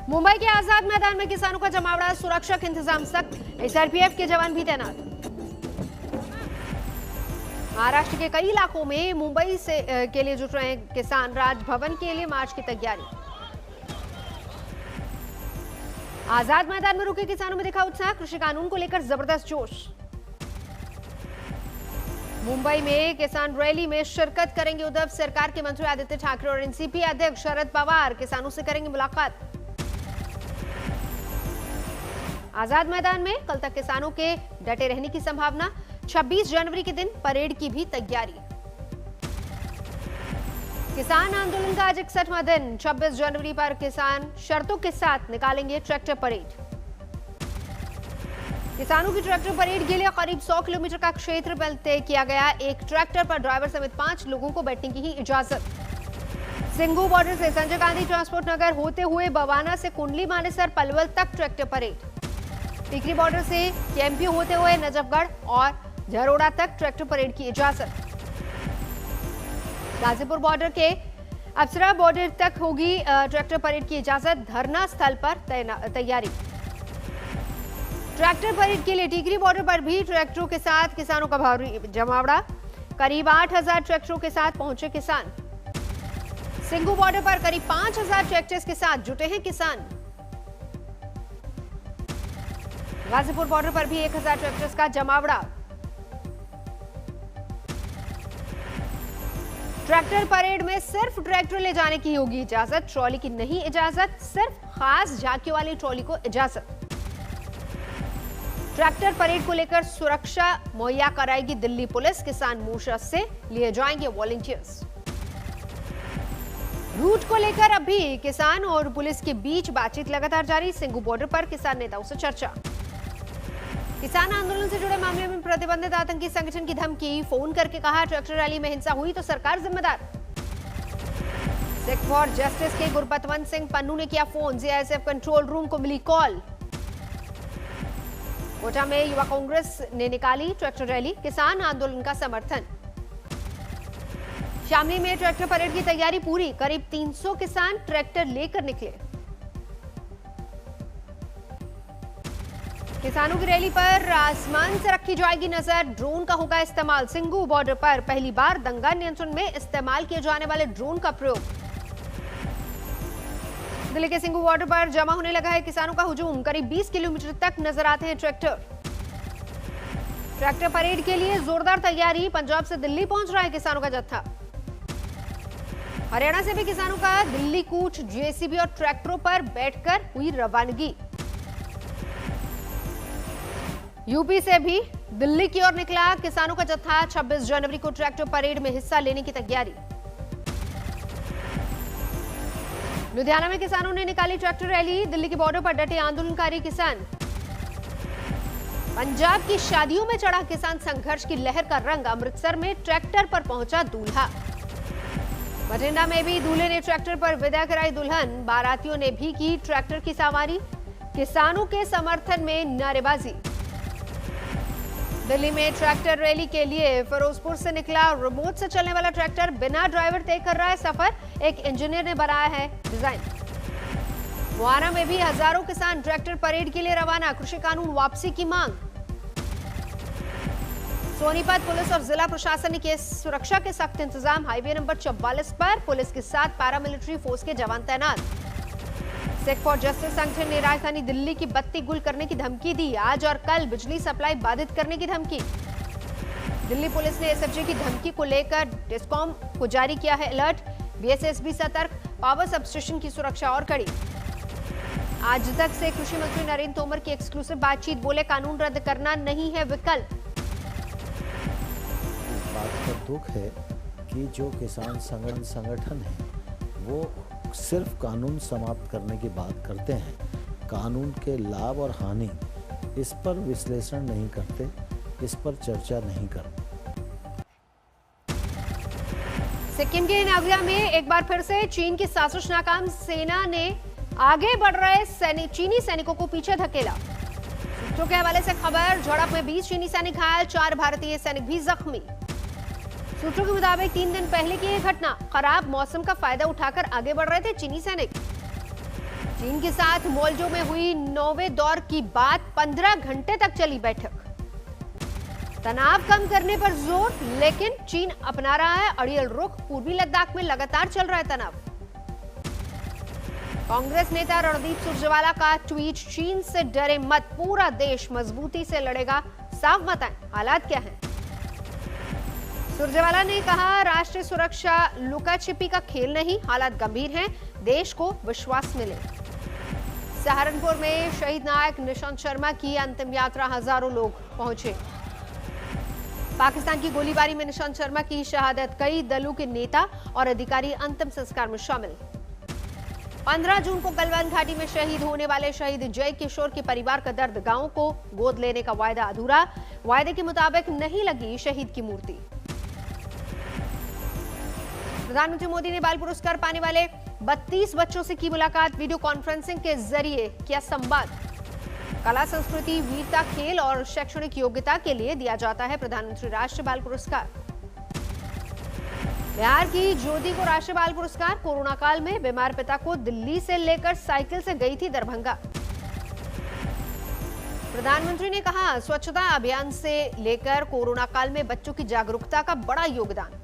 मुंबई के आजाद मैदान में किसानों का जमावड़ा, सुरक्षा के इंतजाम सख्त, एसआरपीएफ के जवान भी तैनात। महाराष्ट्र के कई इलाकों में मुंबई से के लिए जुट रहे हैं किसान, राजभवन के लिए मार्च की तैयारी। आजाद मैदान में रुके किसानों में दिखा उत्साह, कृषि कानून को लेकर जबरदस्त जोश। मुंबई में किसान रैली में शिरकत करेंगे उद्धव सरकार के मंत्री आदित्य ठाकरे और एनसीपी अध्यक्ष शरद पवार किसानों से करेंगे मुलाकात। आजाद मैदान में कल तक किसानों के डटे रहने की संभावना, 26 जनवरी के दिन परेड की भी तैयारी। किसान आंदोलन का आज 61वां दिन, 26 जनवरी पर किसान शर्तों के साथ निकालेंगे ट्रैक्टर परेड। किसानों की ट्रैक्टर परेड के लिए करीब 100 किलोमीटर का क्षेत्र तय किया गया। एक ट्रैक्टर पर ड्राइवर समेत 5 लोगों को बैठने की ही इजाजत। सिंघू बॉर्डर से संजय गांधी ट्रांसपोर्ट नगर होते हुए बवाना से कुंडली मानेसर पलवल तक ट्रैक्टर परेड। टिकरी बॉर्डर से केएमपी होते हुए नजफगढ़ और झरोड़ा तक ट्रैक्टर परेड की इजाजत। गाजीपुर बॉर्डर के अप्सरा बॉर्डर तक होगी ट्रैक्टर परेड की इजाजत। धरना स्थल पर तैयारी। ट्रैक्टर परेड के लिए टिकरी बॉर्डर पर भी ट्रैक्टरों के साथ किसानों का भारी जमावड़ा, करीब 8000 ट्रैक्टरों के साथ पहुंचे किसान। सिंघू बॉर्डर पर करीब 5000 ट्रैक्टर्स के साथ जुटे हैं किसान। गाजीपुर बॉर्डर पर भी 1000 ट्रैक्टर्स का जमावड़ा। ट्रैक्टर परेड में सिर्फ ट्रैक्टर ले जाने की होगी इजाजत, ट्रॉली की नहीं इजाजत, सिर्फ खास झांकी वाली ट्रॉली को इजाजत। ट्रैक्टर परेड को लेकर सुरक्षा मुहैया कराएगी दिल्ली पुलिस, किसान मोर्चा से लिए जाएंगे वॉलंटियर्स। रूट को लेकर अभी किसान और पुलिस के बीच बातचीत लगातार जारी, सिंघू बॉर्डर पर किसान नेताओं से चर्चा। किसान आंदोलन से जुड़े मामले में प्रतिबंधित आतंकी संगठन की धमकी, फोन करके कहा ट्रैक्टर रैली में हिंसा हुई तो सरकार जिम्मेदार। सिख फॉर जस्टिस के गुरपतवंत सिंह पन्नू ने किया फोन, सीआईएसएफ कंट्रोल रूम को मिली कॉल। कोटा में युवा कांग्रेस ने निकाली ट्रैक्टर रैली, किसान आंदोलन का समर्थन। शामली में ट्रैक्टर परेड की तैयारी पूरी, करीब 300 किसान ट्रैक्टर लेकर निकले। किसानों की रैली पर आसमान से रखी जाएगी नजर, ड्रोन का होगा इस्तेमाल। सिंघू बॉर्डर पर पहली बार दंगा नियंत्रण में इस्तेमाल किए जाने वाले ड्रोन का प्रयोग। दिल्ली के सिंघू बॉर्डर पर जमा होने लगा है किसानों का हुजूम, करीब 20 किलोमीटर तक नजर आते हैं ट्रैक्टर। ट्रैक्टर परेड के लिए जोरदार तैयारी, पंजाब से दिल्ली पहुंच रहा है किसानों का जत्था। हरियाणा से भी किसानों का दिल्ली कूच, जेसीबी और ट्रैक्टरों पर बैठकर हुई रवानगी। यूपी से भी दिल्ली की ओर निकला किसानों का जत्था, 26 जनवरी को ट्रैक्टर परेड में हिस्सा लेने की तैयारी। लुधियाना में किसानों ने निकाली ट्रैक्टर रैली, दिल्ली के बॉर्डर पर डटे आंदोलनकारी किसान। पंजाब की शादियों में चढ़ा किसान संघर्ष की लहर का रंग, अमृतसर में ट्रैक्टर पर पहुंचा दूल्हा। बठिंडा में भी दूल्हे ने ट्रैक्टर पर विदा कराई दुल्हन, बारातियों ने भी की ट्रैक्टर की सवारी, किसानों के समर्थन में नारेबाजी। दिल्ली में ट्रैक्टर रैली के लिए फिरोजपुर से निकला रिमोट से चलने वाला ट्रैक्टर, बिना ड्राइवर तय कर रहा है सफर, एक इंजीनियर ने बनाया है डिजाइन। मुआना में भी हजारों किसान ट्रैक्टर परेड के लिए रवाना, कृषि कानून वापसी की मांग। सोनीपत पुलिस और जिला प्रशासन ने किए सुरक्षा के सख्त इंतजाम, हाईवे नंबर 44 पर पुलिस के साथ पैरामिलिट्री फोर्स के जवान तैनात। सिख फॉर जस्टिस संगठन ने राजधानी दिल्ली की बत्ती गुल करने की धमकी दी, आज और कल बिजली सप्लाई बाधित करने की धमकी। दिल्ली पुलिस ने एसएफजी की धमकी को लेकर डिस्कॉम को जारी किया है अलर्ट, बीएसएसबी सतर्क, पावर सबस्टेशन की सुरक्षा और कड़ी। आज तक से कृषि मंत्री नरेंद्र तोमर की एक्सक्लूसिव बातचीत, बोले कानून रद्द करना नहीं है विकल्प। इस बात का दुख है कि जो किसान संगठन है वो सिर्फ कानून समाप्त करने की बात करते हैं, कानून के लाभ और हानि इस पर विश्लेषण नहीं करते, इस पर चर्चा नहीं करते। सिक्किम के नागरिया में एक बार फिर से चीन की साजिश नाकाम, सेना ने आगे बढ़ रहे चीनी सैनिकों को पीछे धकेला। सूत्रों के हवाले से खबर, झड़प में 20 चीनी सैनिक घायल, 4 भारतीय सैनिक भी जख्मी। सूत्रों के मुताबिक 3 दिन पहले की यह घटना, खराब मौसम का फायदा उठाकर आगे बढ़ रहे थे चीनी सैनिक। चीन के साथ मोल्जो में हुई 9वें दौर की बात 15 घंटे तक चली बैठक। तनाव कम करने पर जोर, लेकिन चीन अपना रहा है अड़ियल रुख। पूर्वी लद्दाख में लगातार चल रहा है तनाव। कांग्रेस नेता रणदीप सुरजेवाला का ट्वीट, चीन से डरे मत, पूरा देश मजबूती से लड़ेगा, साफ बताएं हालात क्या हैं। सुरजेवाला ने कहा, राष्ट्रीय सुरक्षा लुका छिपी का खेल नहीं, हालात गंभीर हैं, देश को विश्वास मिले। सहारनपुर में शहीद नायक निशांत शर्मा की अंतिम यात्रा, हजारों लोग पहुंचे। पाकिस्तान की गोलीबारी में निशांत शर्मा की शहादत, कई दलों के नेता और अधिकारी अंतिम संस्कार में शामिल। 15 जून को गलवान घाटी में शहीद होने वाले शहीद जय किशोर के परिवार का दर्द, गांव को गोद लेने का वायदा अधूरा, वायदे के मुताबिक नहीं लगी शहीद की मूर्ति। प्रधानमंत्री मोदी ने बाल पुरस्कार पाने वाले 32 बच्चों से की मुलाकात, वीडियो कॉन्फ्रेंसिंग के जरिए किया संवाद। कला, संस्कृति, वीरता, खेल और शैक्षणिक योग्यता के लिए दिया जाता है प्रधानमंत्री राष्ट्रीय बाल पुरस्कार। बिहार की ज्योति को राष्ट्रीय बाल पुरस्कार, कोरोना काल में बीमार पिता को दिल्ली से लेकर साइकिल से गई थी दरभंगा। प्रधानमंत्री ने कहा, स्वच्छता अभियान से लेकर कोरोना काल में बच्चों की जागरूकता का बड़ा योगदान।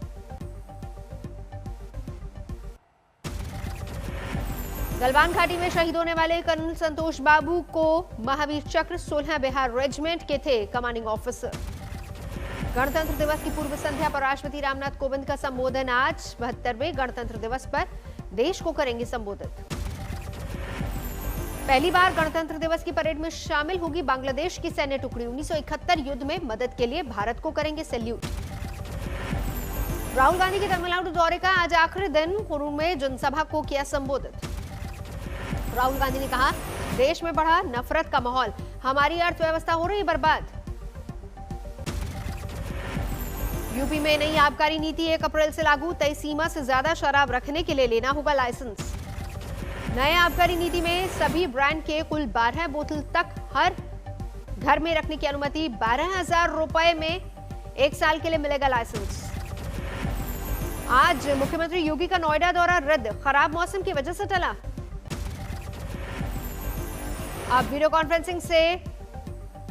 गलवान घाटी में शहीद होने वाले कर्नल संतोष बाबू को महावीर चक्र 16 बिहार रेजिमेंट के थे कमांडिंग ऑफिसर। गणतंत्र दिवस की पूर्व संध्या पर राष्ट्रपति रामनाथ कोविंद का संबोधन आज। 72वें गणतंत्र दिवस पर देश को करेंगे संबोधित। पहली बार गणतंत्र दिवस की परेड में शामिल होगी बांग्लादेश की सैन्य टुकड़ी। 1971 युद्ध में मदद के लिए भारत को करेंगे सैल्यूट। राहुल गांधी के तमिलनाडु दौरे का आज आखिरी दिन, कुरुर में जनसभा को किया संबोधित। राहुल गांधी ने कहा, देश में बढ़ा नफरत का माहौल, हमारी अर्थव्यवस्था हो रही बर्बाद। यूपी में नई आबकारी नीति 1 अप्रैल से लागू, तय सीमा से ज्यादा शराब रखने के लिए लेना होगा लाइसेंस। नए आबकारी नीति में सभी ब्रांड के कुल 12 बोतल तक हर घर में रखने की अनुमति। 12,000 रुपए में 1 साल के लिए मिलेगा लाइसेंस। आज मुख्यमंत्री योगी का नोएडा दौरा रद्द, खराब मौसम की वजह से टला। अब वीडियो कॉन्फ्रेंसिंग से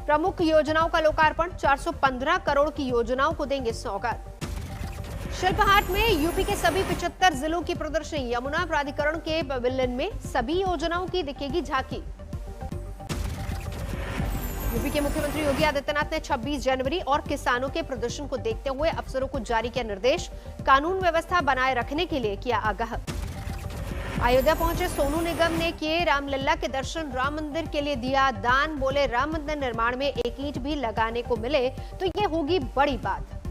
प्रमुख योजनाओं का लोकार्पण, 415 करोड़ की योजनाओं को देंगे सौगात। शिल्प हाट में यूपी के सभी 75 जिलों की प्रदर्शनी, यमुना प्राधिकरण के पवेलियन में सभी योजनाओं की दिखेगी झांकी। यूपी के मुख्यमंत्री योगी आदित्यनाथ ने 26 जनवरी और किसानों के प्रदर्शन को देखते हुए अफसरों को जारी किया निर्देश, कानून व्यवस्था बनाए रखने के लिए किया आगाह। अयोध्या पहुंचे सोनू निगम ने किए रामलला के दर्शन, राम मंदिर के लिए दिया दान, बोले राम मंदिर निर्माण में 1 ईंट भी लगाने को मिले तो ये होगी बड़ी बात।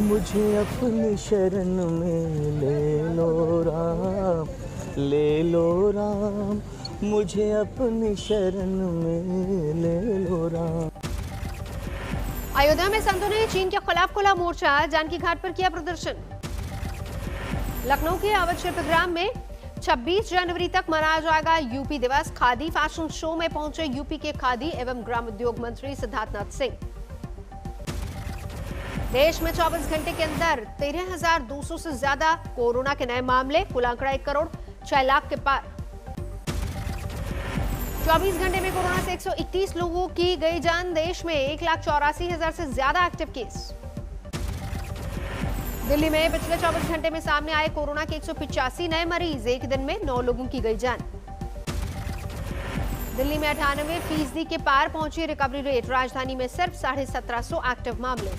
मुझे अपनी शरण में ले लो राम, ले लो राम, मुझे अपनी शरण में ले लो राम। अयोध्या में संतों ने चीन के खिलाफ खुला मोर्चा, जानकी घाट पर किया प्रदर्शन। लखनऊ के अवध शिल्पग्राम में 26 जनवरी तक मनाया जाएगा यूपी दिवस। खादी फैशन शो में पहुंचे यूपी के खादी एवं ग्रामोद्योग मंत्री सिद्धार्थनाथ सिंह। देश में 24 घंटे के अंदर 13,200 से ज्यादा कोरोना के नए मामले, कुल आंकड़ा 1 करोड़ 6 लाख के पार। 24 घंटे में कोरोना से 131 लोगों की गई जान। देश में 1,84,000 से ज्यादा एक्टिव केस। दिल्ली में पिछले 24 घंटे में सामने आए कोरोना के 185 नए मरीज, एक दिन में 9 लोगों की गई जान। दिल्ली में 98% के पार पहुंची रिकवरी रेट, राजधानी में सिर्फ 1750 एक्टिव मामले।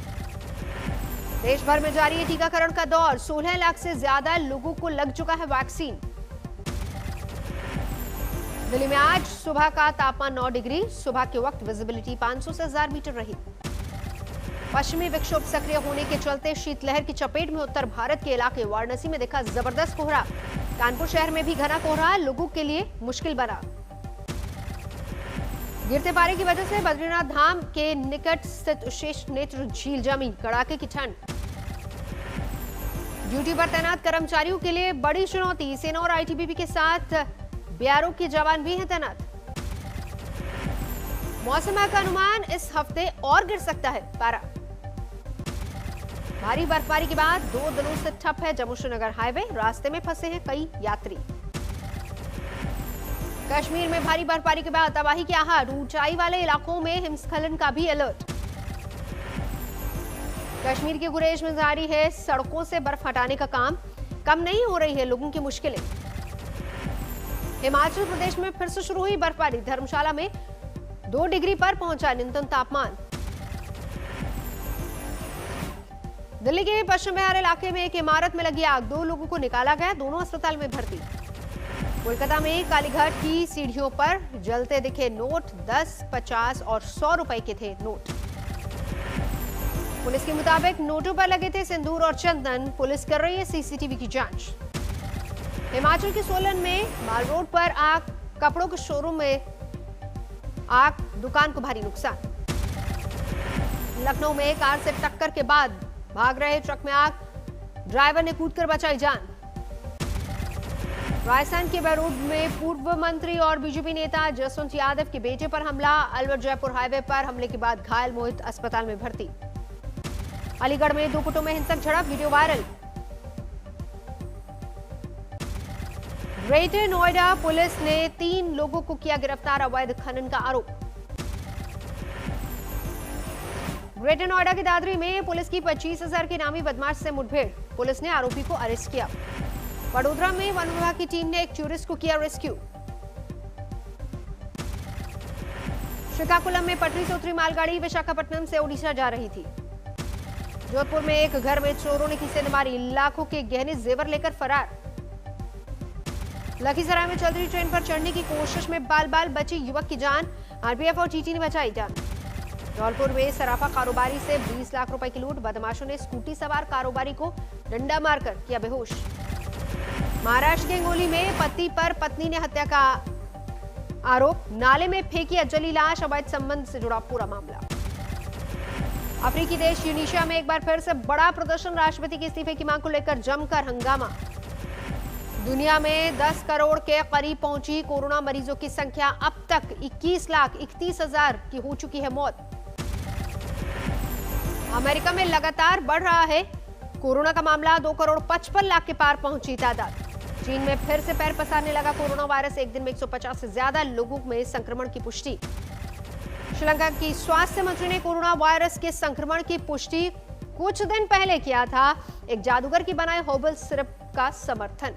देश भर में जारी है टीकाकरण का दौर, 16 लाख से ज्यादा लोगों को लग चुका है वैक्सीन। दिल्ली में आज सुबह का तापमान 9 डिग्री, सुबह के वक्त विजिबिलिटी 500 से 1000 मीटर रही। पश्चिमी विक्षोभ सक्रिय होने के चलते शीतलहर की चपेट में उत्तर भारत के इलाके वाराणसी में देखा जबरदस्त कोहरा। कानपुर शहर में भी घना कोहरा लोगों के लिए मुश्किल बना। गिरते पारे की वजह से बद्रीनाथ धाम के निकट स्थित शेष नेत्र झील जमी, कड़ाके की ठंड। ड्यूटी पर तैनात कर्मचारियों के लिए बड़ी चुनौती, सेना और आईटीबीपी के साथ बीआरओ के जवान भी हैं तैनात। मौसम का अनुमान, इस हफ्ते और गिर सकता है पारा। भारी बर्फबारी के बाद 2 दिनों से ठप है जम्मू श्रीनगर हाईवे, रास्ते में फंसे हैं कई यात्री। कश्मीर में भारी बर्फबारी के बाद तबाही की आहट, ऊंचाई वाले इलाकों में हिमस्खलन का भी अलर्ट। कश्मीर के गुरेज में जारी है सड़कों से बर्फ हटाने का काम, कम नहीं हो रही है लोगों की मुश्किलें। हिमाचल प्रदेश में फिर से शुरू हुई बर्फबारी, धर्मशाला में 2 डिग्री पर पहुंचा न्यूनतम तापमान। दिल्ली के पश्चिम बिहार इलाके में एक इमारत में लगी आग, 2 लोगों को निकाला गया, दोनों अस्पताल में भर्ती। कोलकाता में कालीघाट की सीढ़ियों पर जलते दिखे नोट, 10, 50 और 100 रुपए के थे नोट। पुलिस के मुताबिक नोटों पर लगे थे सिंदूर और चंदन, पुलिस कर रही है सीसीटीवी की जांच। हिमाचल के सोलन में माल रोड पर आग, कपड़ों के शोरूम में आग, दुकान को भारी नुकसान। लखनऊ में कार से टक्कर के बाद भाग रहे ट्रक में आग, ड्राइवर ने कूदकर बचाई जान। राजस्थान के बहरोड में पूर्व मंत्री और बीजेपी नेता जसवंत यादव के बेटे पर हमला, अलवर जयपुर हाईवे पर हमले के बाद घायल मोहित अस्पताल में भर्ती। अलीगढ़ में 2 गुटों में हिंसक झड़प, video viral. Greater Noida police ने 3 लोगों को किया गिरफ्तार, अवैध खनन का आरोप। ग्रेटर नोएडा के दादरी में पुलिस की 25,000 के नामी बदमाश से मुठभेड़, पुलिस ने आरोपी को अरेस्ट किया। वडोदरा में वन विभाग की टीम ने एक टूरिस्ट को किया रेस्क्यू। श्रीकाकुलम में पटरी से उतरी मालगाड़ी विशाखापट्टनम से ओडिशा जा रही थी। जोधपुर में एक घर में चोरों ने किसी ने मारी, लाखों के गहने जेवर लेकर फरार। लखीसराय में चल रही ट्रेन पर चढ़ने की कोशिश में बाल बची युवक की जान, आरपीएफ और टीटी ने बचाई जान। धौलपुर में सराफा कारोबारी से 20 लाख रुपए की लूट, बदमाशों ने स्कूटी सवार कारोबारी को डंडा मारकर किया बेहोश। महाराष्ट्र के हिंगोली में पति पर पत्नी ने हत्या का आरोप, नाले में फेंकी जली लाश, अवैध संबंध से जुड़ा पूरा मामला। अफ्रीकी देश ट्यूनीशिया में एक बार फिर से बड़ा प्रदर्शन, राष्ट्रपति के इस्तीफे की मांग को लेकर जमकर हंगामा। दुनिया में 10 करोड़ के करीब पहुंची कोरोना मरीजों की संख्या, अब तक 21,31,000 की हो चुकी है मौत। अमेरिका में लगातार बढ़ रहा है कोरोना का मामला, 2,55,00,000 के पार पहुंची तादाद। चीन में फिर से पैर पसारने लगा कोरोना वायरस, एक दिन में 150 से ज्यादा लोगों में संक्रमण की पुष्टि। श्रीलंका की स्वास्थ्य मंत्री ने कोरोना वायरस के संक्रमण की पुष्टि कुछ दिन पहले किया था, एक जादूगर की बनाए हर्बल सिरप का समर्थन।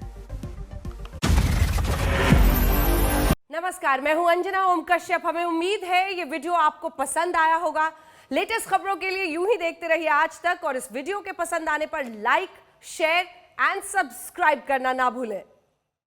नमस्कार, मैं हूं अंजना ओम कश्यप। हमें उम्मीद है ये वीडियो आपको पसंद आया होगा। लेटेस्ट खबरों के लिए यूं ही देखते रहिए आज तक, और इस वीडियो के पसंद आने पर लाइक, शेयर एंड सब्सक्राइब करना ना भूलें।